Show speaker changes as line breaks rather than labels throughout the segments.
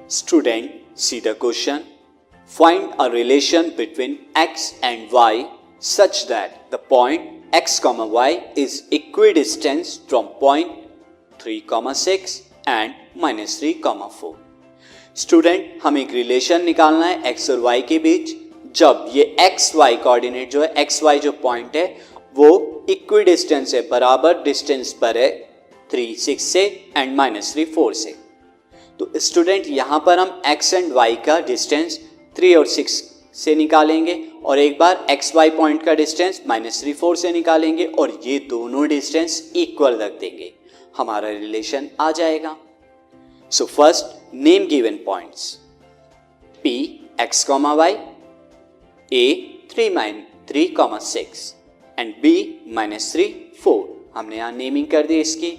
Student, see the question. Find a relation between x and y such that the point x, y is equidistant from point 3, 6 and -3, 4. Student, हमें एक relation निकालना है x और y के बीच जब ये x y coordinate जो है x y जो पॉइंट है वो इक्विडिस्टेंस है, बराबर डिस्टेंस पर है 3, 6 से एंड -3, 4 से। तो स्टूडेंट यहाँ पर हम x एंड y का डिस्टेंस 3 और 6 से निकालेंगे और एक बार एक्स वाई पॉइंट का डिस्टेंस -3, 4 से निकालेंगे और ये दोनों डिस्टेंस इक्वल रख देंगे, हमारा रिलेशन आ जाएगा। So first name given points P x, y, A 3, 6 and B -3, 4। हमने यहाँ नेमिंग कर दी इसकी।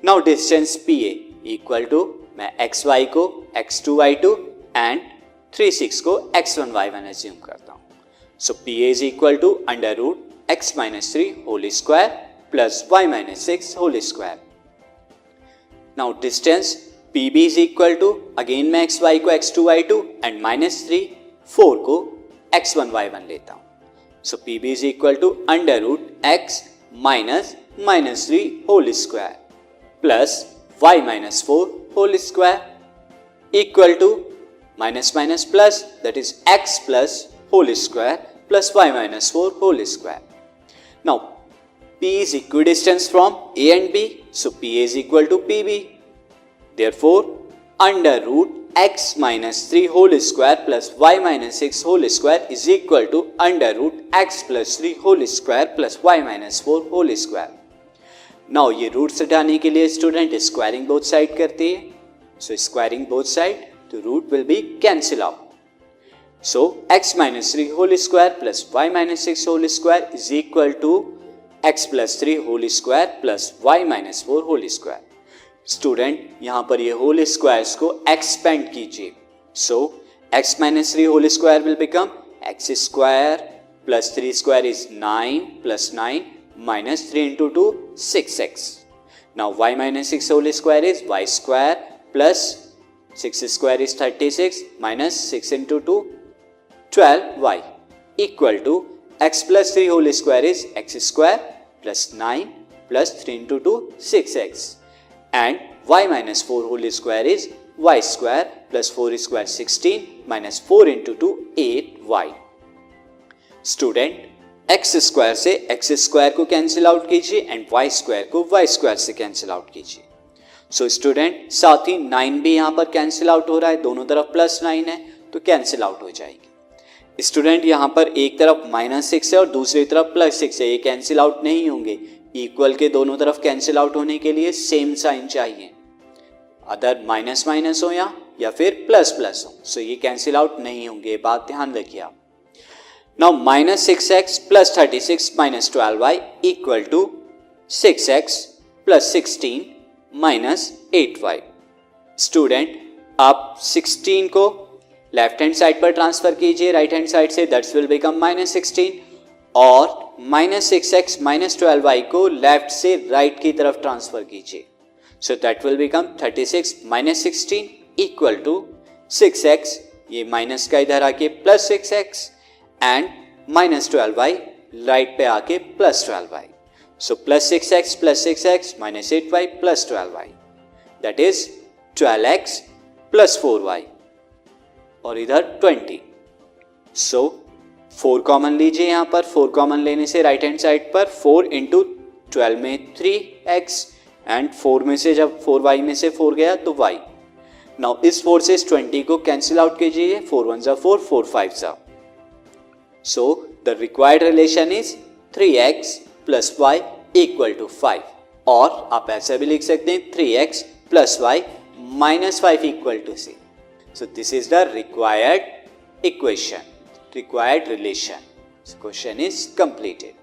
Now distance PA equal to, मैं XY को x2, y2 एंड 3, 6 को x1, y1 एज्यूम करता हूँ। So PA is equal to √x -3 whole square plus y -6 whole square. Now distance PB is equal to, again मैं XY को x2, y2 and -3, 4 को x1, y1 लेता हूँ। So PB is equal to √x -3 whole square plus y -4 whole square equal to minus plus, that is x plus whole square plus y -4 whole square. Now P is equidistant from A and B, so PA is equal to PB. Therefore, √x -3 whole square plus y -6 whole square is equal to √x plus 3 whole square plus y -4 whole square. Now ये roots हटाने के लिए student squaring both side करते हैं। So squaring both side, the root will be cancel out. So x -3 whole square plus y -6 whole square is equal to x plus 3 whole square plus y -4 whole square. Student यहाँ पर ये whole squares को expand कीजिए। सो x -3 whole square will become x square plus 3 square is 9 plus 9 minus 3 into 2 6x. Now y -6 whole square is y square plus 6 square is 36 minus 6 into 2 12y equal to x plus 3 whole square is x square plus 9 plus 3 into 2 6x and y -4 whole square is y square plus 4 square 16 minus 4 into 2 8y. Student x square से x square को cancel out कीजिए and y square को y square से cancel out कीजिए। So student साथ ही 9 भी यहाँ पर कैंसिल आउट हो रहा है, दोनों तरफ +9 है तो कैंसिल आउट हो जाएगी। स्टूडेंट यहाँ पर एक तरफ -6 है और दूसरी तरफ +6 है, ये कैंसिल आउट नहीं होंगे। इक्वल के दोनों तरफ कैंसिल आउट होने के लिए सेम साइन चाहिए, अदर माइनस हो या फिर प्लस हो। सो ये कैंसिल आउट नहीं होंगे, बात ध्यान रखिए आप। Now -6x plus 36 minus 12y equal to 6x plus 16 minus 8y. Student आप 16 को लेफ्ट हैंड साइड पर ट्रांसफर कीजिए राइट हैंड साइड से, दैट्स विल बिकम -16 और -6x minus 12y को लेफ्ट से राइट की तरफ ट्रांसफर कीजिए। So that will become 36 minus 16 equal to 6x, ये माइनस का इधर आके plus 6x and -12y right पे आके +12y. So +6x -8y +12y, that is 12x + 4y और इधर 20. सो 4 कॉमन लीजिए, यहाँ पर 4 कॉमन लेने से राइट हैंड साइड पर 4 × 12 में 3x एंड 4 में से जब 4y में से 4 गया तो y. नाउ इस 4 से इस 20 को कैंसिल आउट कीजिए, 4 1 = 4, 4 5 = So the required relation is 3x plus y equal to 5, और आप ऐसा भी लिख सकते हैं 3x plus y minus 5 equal to c. So this is the required equation, required relation. This question is completed.